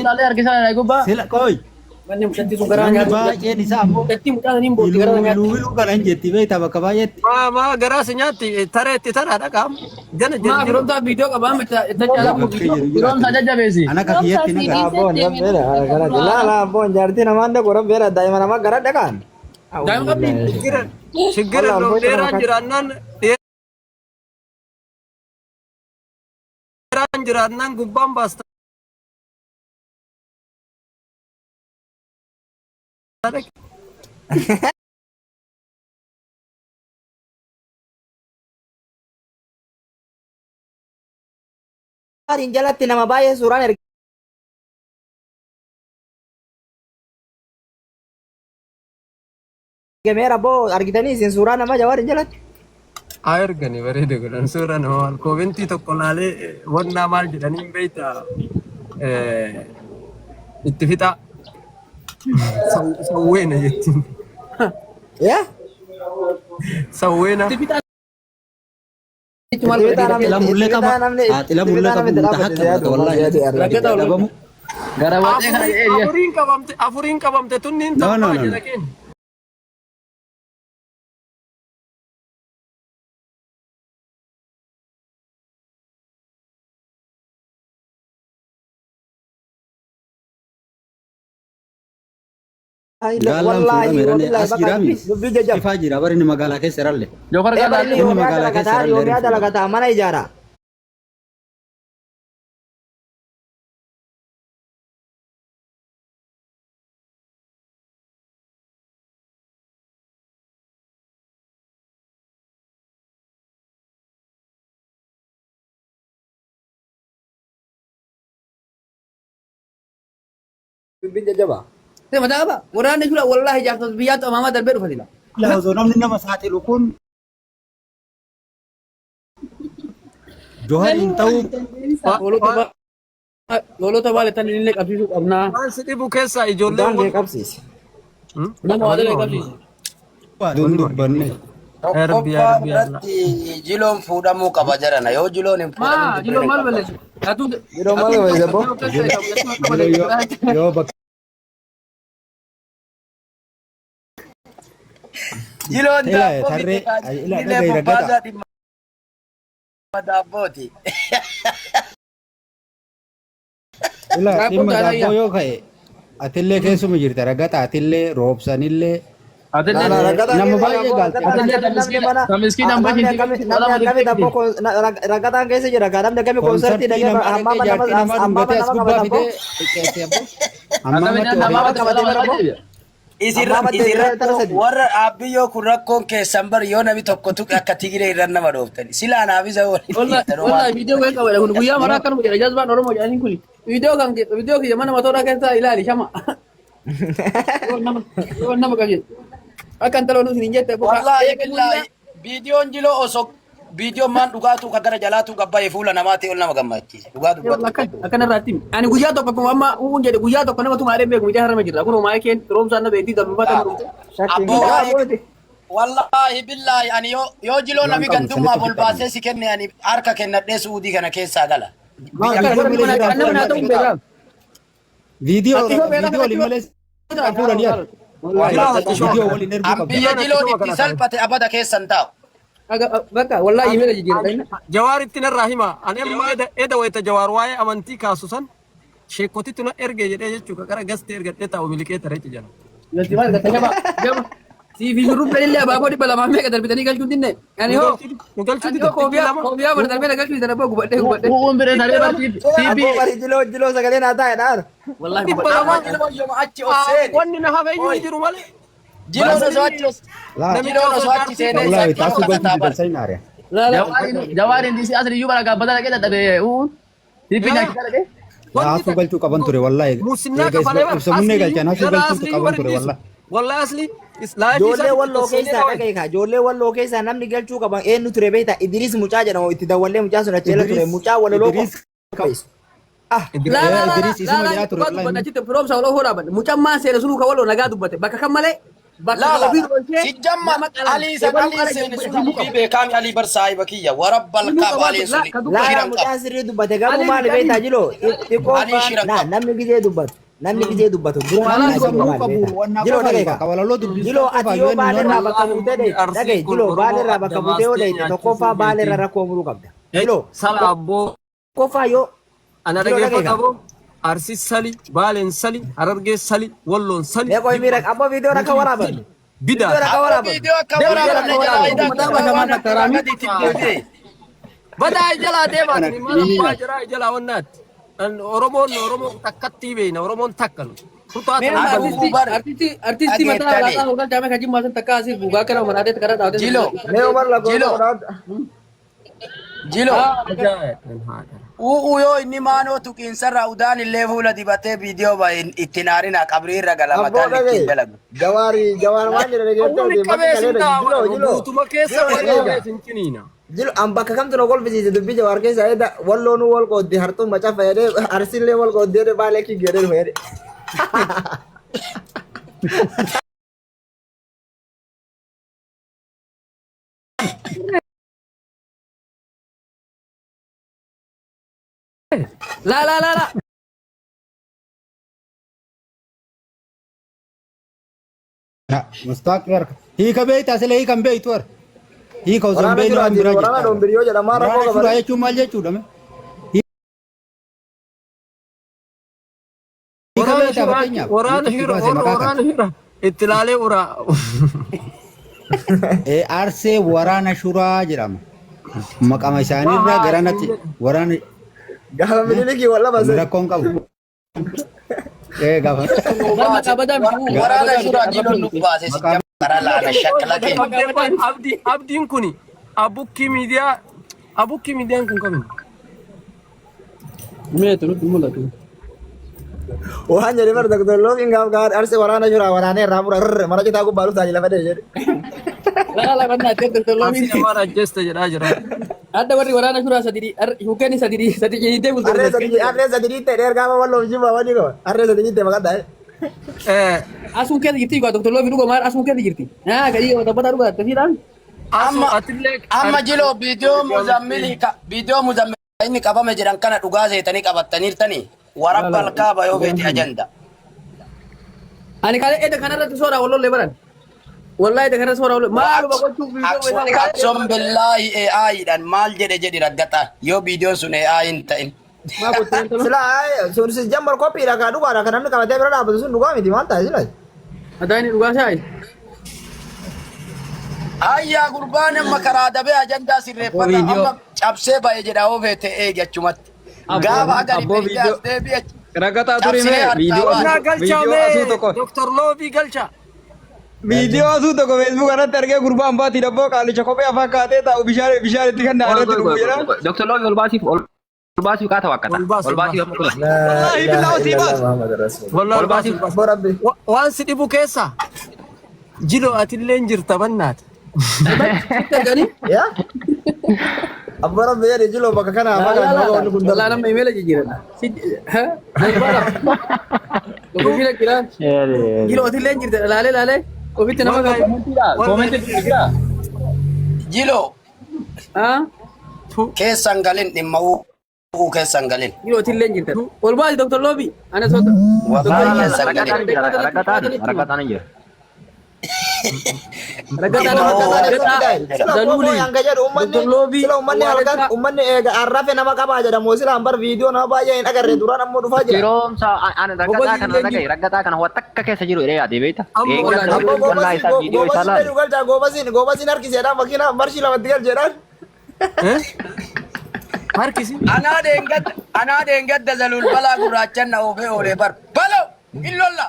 dalle argisa na gubba sila koy wanni mushatti su garanya baay'een isaa ammoo katti mutana nim booti garanya iluu galan jetti beektaa bakka baay'eetti ma garas nyaatti tareetti tara dhaqam jana ma fironta video qabame ta chala ku fironta jajjabesi ana ka kiyyetti na gara aboo nam beera gara la aboo jaartii namaan da goran beera daa'ima nama gara dhaqaan daim qabdi ችግር ነው ዴራን ጅራናን ዴራን ጅራናን ጉባን ባስታ Arin jalatti nama baay'ee suuraan ergameera boo argitanii isin suuraa nama jawaarin jalatti. Ayergani bareede godhan suura nama wal koobintii tokko laalee wannaa maal jedhanii beeyta itti fixa sawweena jettiin. Yaa? Sawweena. Ila mullee qaba. Ila mullee qabu guddaa hakka qabata wallaahi. Dhabamu. gara wate kana Afuriin qabamte tunniin tokko jedha kenna. Gaalaan fuudhameera as jiraami. Ifaa jira bari inni magaalaa keessa jiralle. jofar Inni gada Inni magaalaa keessa jiralle. Oromiyaa dalagataa mana ijaara. Dubbiin jajjaba. Tema apa? Waraanni shura wallahi jaartos biyyaatu amama darbee dhufatila. Ilaa osoo namni nama saaxilu kun Johariin ta'uu Lolota baale tan illee qabsiisuu qabnaa. Waan si dhibu keessaa ijoollee Daangee qabsiisi. Nama waalee qabsiisu. waan dubbanne. Jiloon fuudhamuu qaba jarana yoo jiloon hin Ma jilo mal balleessu. Atu Jiloon maal balleessu boo? Yoo bakka Jiloon ilaa tarree ilaa dhagahi raggata. daabbooti. Ilaa dhimma daabboo yoo ka'e atillee keessuma jirta raggata atillee roobsanillee nama baay'ee gaalte. Raggataan keessa jira namni akkamii koonsartii dhagee hamma nama dhungatee as gubbaa fidee isin warra abbiyyoo kun rakkoon keessan bar yoo namni tokko tuqe akka tigiree irran nama dhooftani silaa naaf isa wallahi video kan qabada kun guyyaa maraa akkanuma jedha jazbaan oromoo jedhanii kun video kiyya mana matoodhaa keessa ilaali shama nama qabje akkan taloonu isin jette wallahi billahi viidiyoon jiloo osoo viidiyoon maan dhugaatu ka gara jalaatu qabbaa'ee fuula namaatti ol nama gammachiise dhugaatu akkana irratti ani guyyaa tokko akkuma amma uun jedhe guyyaa tokko namatu maadhee beeku miidhaa harama jirra kun homaa keen roomsaan na beektii darbifata abboo Wallahi billahi ani yo jilo nami gandummaa bol baasee si kenne ani harka kennadhee suudii kana keessaa gala. Video waliin malee fuudhanii yaa. Video waliin erguu qabda. Biyya jiloo itti salphate abada keessan taa'u. Bakka wallahi imela jijjiirra. Jawaar itti narraa hima. Ani amma eda wayita jawaar waa'ee amantii kaasu san sheekotitti na ergee jedhee jechuudha gara gastee ergadhee taa'u miliqee tareechi jala. Yanti maal gata jaba. Si fi shurruuf dalillee abaaboo dhibba lamaa meeqa darbitanii galchuun dinne. Ani hoo koobiyaa bara darbee galchuu darbee gubadhee. Uun bire tareera TV bari jiloo sagalee naa taa'e dhaar. Wallahi Dhibba lamaa jiloo yooma achi of seeni. Wanni na hafe iyyuu jiru malee. Jiloo na soachi of jiloo na soachi seenee Wallahi taasuu galchuu didan sayin aariya. Jawaarin disi asli iyyuu bara gaabbata dhaqee dadhabee uun TV nyaachisa dhaqee. Taasuu galchuu qaban ture wallahi. Musinaa kafalee bara. Ibsamuu galchan taasuu galchuu qaban ture wallahi. Wallahi asli Ijoollee walloo keessaa dhaqeeka. Ijoollee walloo keessaa namni galchuu qaban eenyu ture beektaa? Idris Mucaa jedhamu itti dawwallee mucaa sun achi ture. Mucaa walaloo mucaan maan seera sunuu ka walloo nagaa dubbate bakka kan malee bakka sijjamma alii seene sun fi beekaami alii barsaayi bakiyya warabbal kaaba alii suni laala mucaa sirrii dubbate gamu maali beektaa jiloo xiqqoo namni gizee dubbatu. Namni gizee dubbatu jiloo dhageeka jiloo ati yoo baalirraa bakka buutee dhage jiloo baalirraa bakka buutee yoo dhayte tokkoffaa baalirra rakkoo muruu qabda jiloo salaabboo tokkoffaa yoo ana dhageeffata boo Arsi sali baalen sali Harargee sali walloon sali meeqoo miira abbo viidiyoo akka waraaban bida viidiyoo akka waraaban badaa jalaa deemaa mana jalaa jalaa wannaatti Oromoon takkatti beena Oromoon takkalu. Artisti mataa laataa hogan jaame kajin maasan takka asir bugaa kana maraadee takara dhaawate. Jilo. Yoo inni maanoo tuqiinsarraa udaan illee fuula dibatee viidiyoo baay'een itti naarina qabriirra galamataan ittiin dalagu. Jawaar waan jedhan Jilo guutuma keessa walqabeesin Jilo an bakka kamtu no golfisiise dubbii Jawaar keessa eda walloonu wal qooddi hartuun maca fayyadee arsillee wal qooddee baalee kii jedhee fayyade. La. Mustaq yar. Hiika beektaa sila hiikan beektu war. Hiika osoo beeknu waan biraa jirta. Waraana dhombiriyoo jedhama. Waraana fuudhaa jechuun maal jechuudha? Waraana hira. Itti ilaalee uraa. Arsee waraana shuraa jedhama. Maqama isaaniirraa garanatti waraana. Gaafa mililikii walla baasee. Rakkoon qabu. Gaafa. Waraana shuraa jiluun nu baase bara laala shakkalate. Abdiin kuni abukki miidiyaan kun kami? Meetu nutti mul'atu. Waan jedhe bar Dr. Loofiin gaafa arsee waraana shuraa waraanee irraa mura mana citaa gubbaa dhuftaa jila fedhe jedhe. La bannaa Dr. Loofiin. Asii nama rajjeesta jedhaa jira. Adda warri waraana shuraa hukeni sadii jettee bultoo. Arree sadii ta'e dheer gaafa walloof jibba wani qaba. Arree sadii ta'e maqaa ta'e. Asuun keessa jirti quoi Dr. Loofiin dhuga maal asuun keessa jirti. Gadi tabbata dhuga tafiidhaan. Amma jiloo viidiyoo muzammilii inni qabame jedhan kana dhugaa seetanii qabattaniirtanii warabbal kaaba yoo beeti ajanda. Ani kaalee edda kanarratti soora wallollee baran. Wallahi daga rasora maal bagochuuf viidiyoo aksom billahi AI dan maal jedhe raggata yoo viidiyoon sun AI hin ta'in. Sila sun si jambar kopi ra ka dhugaa ra kan namni qabatee bira dhaabbatu sun dhugaa miti maal ta'a sila. Adaani dhugaa sai. Ayyaa gurbaan amma karaa dabee ajandaa sirreeffata amma cabsee ba'e jedha oo feete eeggachumatti. Gaafa agari viidiyoo deebi'e. Raggataa turime viidiyoo Dr. Loofi galcha. Video asuu tokko Facebook irratti argee gurbaan baatii dabboo qaalicha kophee afaan kaatee taa'u bishaan itti kan naannootti dhufu jedha. Dr. Loofi ol baasiif qaata wakkata. Ol baasiif amma kula. Wallahi bilaa osii baas. Ol baasiif. Waan si dhibu keessa jiloo atillee jirta bannaati. Abba rabbi jedhe jiloo bakka kana afaan kun Wallahi nama email jijjiirana. Jiloo atillee jirta laalee. Ofitti nama qabu. Koomenti jira. Jilo Ah? keessan galin dhimma uu keessan galin. Yoo tillee jirta. Ol baasi Dr. Lobby. Ana soota. Wallahi keessan galin. Ragataan jira. Zaluli. Dr. Lobby. Sila ummanni halkan ummanni arrafe nama qabaa jedhamu sila hambar viidiyoo nama baay'ee hin agarre duraan ammoo dhufaa jira. Yeroomsa ani ragataa kana waan takka keessa jiru jedhee yaadee beekta. Goobasiin harkiseedhaan makiina marshii lamatti galcheedhaan. Harkisi. Anaa deengadda zalul balaa gurraachan na oofee oolee bar. Balo! Illolla!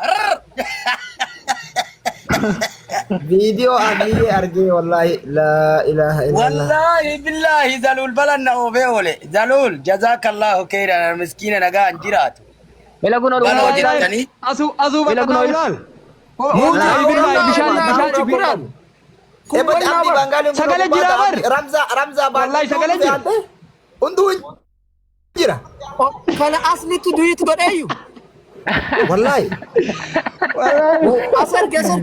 Viidiyoo abii argee wallaahi laa ilaaha illallah. Wallahi billahi zalul balan na oofee oole. Zalul jazakallahu khairan miskiina nagaa hin jiraatu. Bela kun oolu Baloo jiraatanii. Asuu bakka taa'uudhaan. Bishaan. Ebati abdi Bangaaliin Sagalee jira bar. Ramza Wallahi sagalee jira. Hunduu jira. Kana aslitu duyitu godheeyyu. Wallahi. Asar geesar.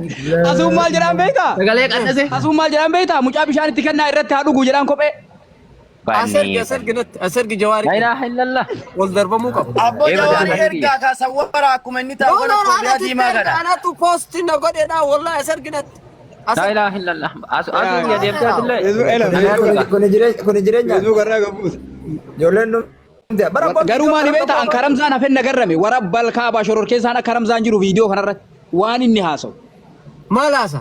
Asuu maal jedhaan beektaa? sagalee qannase. Asuu maal jedhaan beektaa? Mucaa bishaan itti kennaa irratti haa dhuguu jedhaan kophee. Asar ginatti asar gijawaari. La ilaha illallah. Wal darbamuu qabu. Abbo jawaari ergaa kaasawwara akkuma inni taa'u godhe kophee diimaa kana. Anatu posti na godheedha wallahi asar ginatti. La ilaha illallah. Asuu ya deemtaa illee. Kun jireenya. Asuu garraa gabuusa. Ijoolleen Garuu maali beektaa an karamzaan hafen nagarrame warra balkaa baashoror keessaan akka karamzaan jiru viidiyoo kanarratti waan inni haasawu. Maal haasa?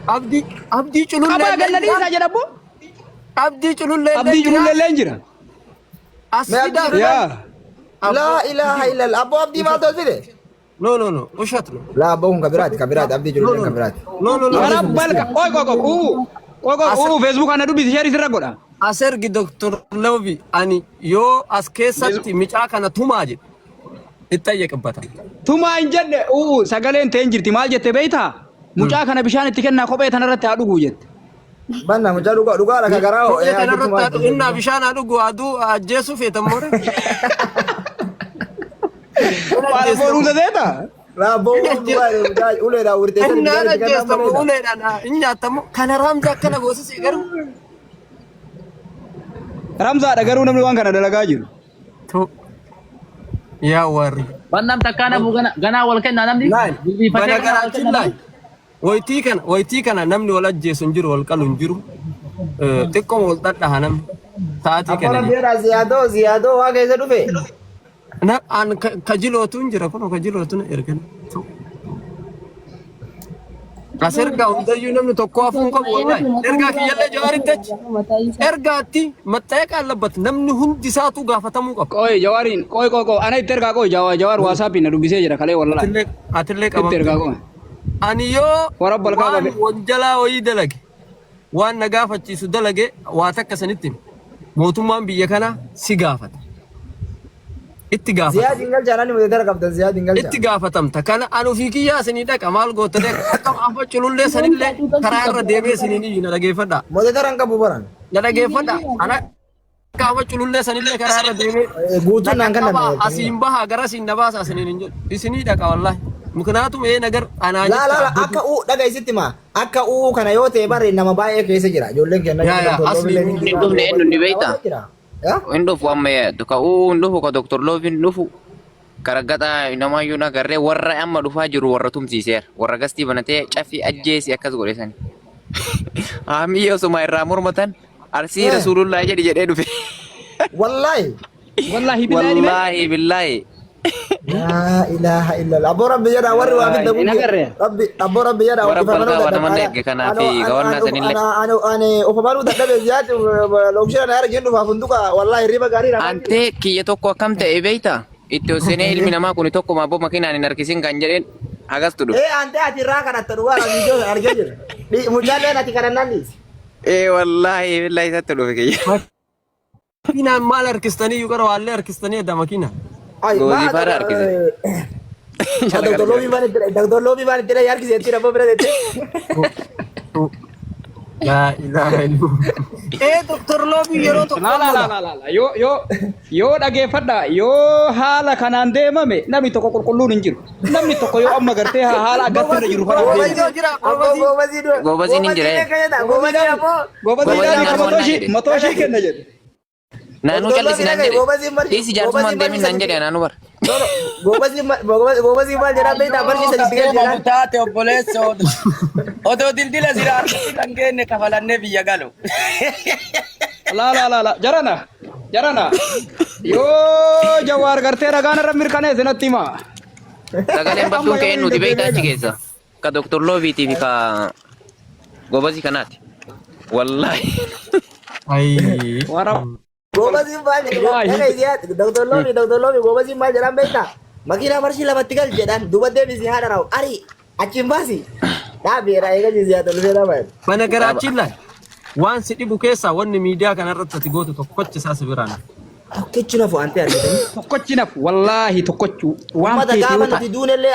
Abdii culullee. Qabaa gallaniisaa jedhamu. Abdii culullee. Abdii culullee jira. Asfidaa. Yaa. laa ilaaha illallah. Abbo abdii maal tolfite? No. Ushat no. Laa abbo kun kabiraati abdii ijoolleen kabiraati. No. Warra balka oy Facebook ana dubbisi share sirra godha. Asergi Dr. Lobby ani yoo as keessatti micaa kana tumaa jedhe itti ayyaaqabbata. Tumaa hin jenne sagaleen ta'een jirti maal jette beektaa? Mucaa kana bishaan itti kennaa kophee tanarratti haa dhuguu jette. Banna mucaa dhugaa dhaka garaa Kophee kanarratti innaa bishaan haa dhuguu aduu ajjeesuu feetamoore. Maal boruun tateeta? laa abbo uleedhaan urteessanii Innaan ajjeestamu uleedhaan hin nyaattamu kana raamza akkana goosisee garuu. Ramzaadha garuu namni waan kana dalagaa jiru. Yaa warri. Bandam takkaana ganaa wal kennaa namni. Bana garaatiin laay. Waytii kana namni wal ajjeesu hin jiru wal qalu hin jiru. Xiqqooma wal dhadhaha namni. Sa'aatii kana. Akkana beera ziyaadoo waa keessa dhufe. An kajilootu hin jira kun kajilootu na ergan. As ergaa hundayyuu namni tokko hafuun qabu wallahi. Ergaa kiyyallee jawaaritti achi. Ergaatti maxxanee qaallabbat namni hundi isaatu gaafatamuu qaba. Qoy jawaariin qoy ana itti ergaa qoy jawaar WhatsApp na dubbisee jira kalee wallahi. Atillee Itti ergaa qoy. Ani yoo Warabbal kaa qabe. wanjalaa wayii dalage waan na gaafachiisu dalage waa takka sanitti mootummaan biyya kana si gaafata. Itti gaafata. Ziyaadiin galchaa nani mudatara qabdan ziyaadiin galchaa. Itti gaafatamta kana anu fi kiyyaa isinii dhaqa maal gootane akka afa culullee sanillee karaa irra deebee isinii na dhageeffadha. Mudatara hin qabu baran. Na dhageeffadha. Ana akka afa culullee sanillee karaa irra deebee Guutuun naan kan nama asiin baha gara siin na baasa isiniin hin jedhu. Isinii dhaqa wallahi. Muknaatum nagar anaa laa akka dhaga isitti ma akka kana yoo ta'e bare nama baay'ee keessa jira ijoolleen kenna. Inni beekta. Indufu amma duka indufu ka Dr. Lovin indufu karagata inamayyuu nagarree warra amma dhufaa jiru warra tumsiiseera warra gastii banatee cafii ajjeesi akkas godhesan haamiyyoo suma irraa mormatan arsii rasuulullaa jedhee dhufe Wallahi billaahi laa ilaaha illallah abbo rabbi jedha warri waa fidda abbo rabbi jedha warra balgaa wataman eegge kanaa fi gawannaa sanillee ani ufamaruu dadhabe ziyaati lookshira na argin dhufa funduka wallahi riba gaarii ante kiyya tokko akkam ta'e beeyta itti hossenee ilmi namaa kun tokko maaboo makiinaan hin harkisin kan jedheen hagas tudhu ante ati irraa kanatti dhugaa viidiyoo argee jira mucaalleen ati kanannaan dhiisi wallaahi billaahi isatti dhufe kiyya makiinaan maal harkistanii yoo gara waallee harkistanii edda makiinaa. Gozi para harkise. Dr. Lobby mana yaar kisi ettira bo bira dette. La ilaha illallah. Dr. Lobi yeroo tokko. La. Yo dhageeffadha. Yoo haala kanaan deemame namni tokko qulqulluun hin jiru. Namni tokko yoo amma gartee haala agartee irra jiru fara deema. Goobasiin hin jire. Goobasiin matooshii kenna jedhe. Naannoo callisii naan jedhe. Dhiisi jaartummaan deemin naan jedhe naannoo bara. Gobasi maal jedhaa beektaa barsiisa didigal jedhaa. Taate obboleessa odoo dildila siraa kan geenne kafalannee biyya galu. La. Jarana. Yoo Jawaar gartee ragaan irra mirkaneesse natti himaa. Sagaleen battuun ka'een nuti beektaa achi keessa. Ka Dr. Loobiitii fi ka Goobasii kanaati. Wallaahi. Ayy. Gobasi maal jedhaa Dr. Lobi gobasi maal jedhaa beektaa. Makiinaa marshii lamatti gal jedhaan duba deebisee haadha raawwu ari achiin baasi. Dhaabeera eega jizyaa tolfee dhaban. Banagaraachin laal. Waan si dhibu keessaa wanni miidiyaa kanarratti ati gootu tokkochi isaa si biraan. Tokkichi nafu ante argitanii. Tokkochi nafu wallaahi tokkochu waan Ummata gaafa nuti duunellee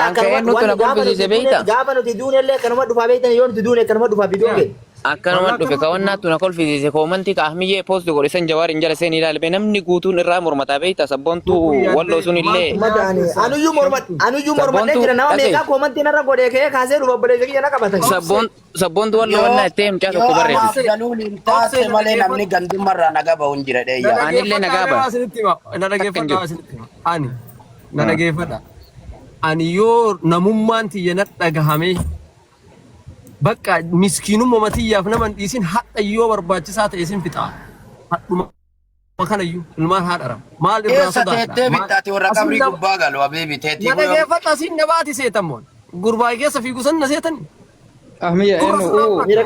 gaafa nuti duunellee kanuma dhufaa beektan yoo nuti duune kanuma dhufaa biduu kee. Akkanuma dhufe kawannaatu na kolfisiise koomantii ka ahmiyyee poosti godhe san Jawaar hin jala seen ilaalle namni guutuun irraa mormataa beekta sabboontu walloo sun illee. Anuyyuu mormadhee jira nama meeqaa koomantiin irra godhee kee kaasee dhufa obboleessa kiyya na qabatan. Sabboontu walloo wannaa ittee mucaa tokko barreesse. Galuun hin taate malee namni gandummarraa nagaa bahuun jira dheeyyaa. Anillee nagaa baha. Na dhageeffadha. Ani yoo namummaan tiyya na dhagahame bakka miskiinummaa matiyyaaf nama hin dhiisin hadha yoo barbaachisaa ta'e isin fixa. Hadhuma kanayyuu ilmaan haadhara. Maal irraa sodaadha? Eessa teettee bittaati warra qabrii gubbaa galu abeebi teettii. Na dhageeffadha siin na baati seetammoon. Gurbaa keessa fiigu san na seetani. Ahmiyya eenyu Mira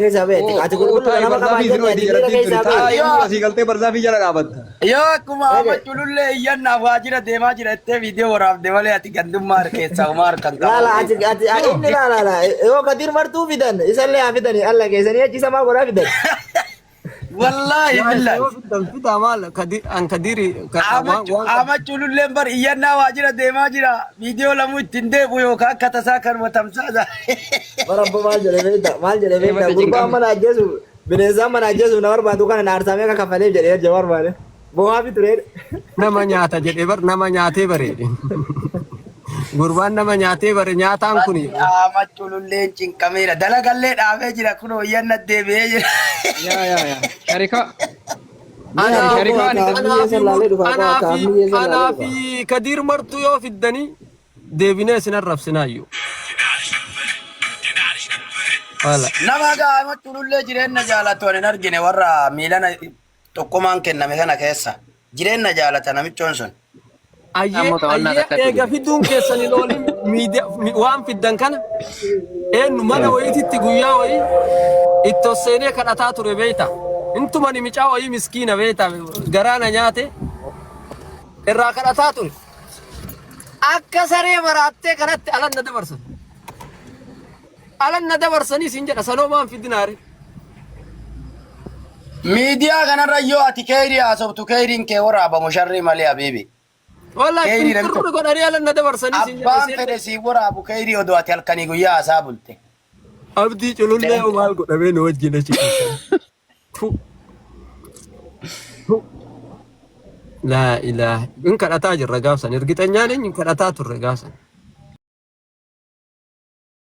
keessa beekti. Ati gurguruu nama qabaa jirti. Mira keessa beekti. asii galtee barzaafii jala dhaabatta. Yoo akkuma amachulullee iyyannaaf waajjira deemaa jira ittee viidiyoo waraabde malee ati gandummaa keessaa umaa harkan qaba. Laala inni laala yoo Kadir martuu fidan isallee haa fidani alla keessanii achi sama godhaa fidan. Wallahi billahi. Fida maal Kadiri amachululleen bar iyyannaa waajjira deemaa jira viidiyoo lamuu ittiin deebu yookaan akka tasaa kanuma tamsaasa. Barabba maal jedhe beektaa gurbaan mana ajjeesu bineensaan mana ajjeesu na barbaadu kana na aarsamee akka kafalee jedhee Jawaar baale. Bo'aa fi turee. Nama nyaata jedhee bar nama nyaatee bareede. Gurbaan nama nyaatee bare nyaataan kuni. Amachululleen cinqameera dalagallee dhaabee jira kunoo iyyanna deebi'ee jira. Sharika. Anaa fi Kadir martuu yoo fiddanii deebinee isin arrabsinaayyuu. Nama gaa amachulullee jireenya jaalatu hin argine warra miilana tokkummaan kenname kana keessa jireenya jaalata namichoon sun. Ayyee eega fidduun keessanii loolin waan fiddan kana eenyu mana wayiititti guyyaa wayii itti seenee kadhataa ture beeyta. Intumani micaa wayii miskiina beeyta garaana nyaate irraa kadhataa ture. Akka saree maraattee kanatti alan na dabarsan. Alan na dabarsanii siin jedha sanoo maan fiddinaare. Miidiyaa kanarra yoo ati keerii haasoftu keeriin kee waraabamu sharrii malee habiibi. Wallahi firru godhanii alan na dabarsanii siin jedha. Abbaan fedhe sii waraabu keerii odoo ati halkanii guyyaa haasaa bulte. Abdii culullee maal godhamee nu wajjin achi keessa. La ilaha in kadhataa jirra gaafsan ergitanyaan in kadhataa turre gaafsan.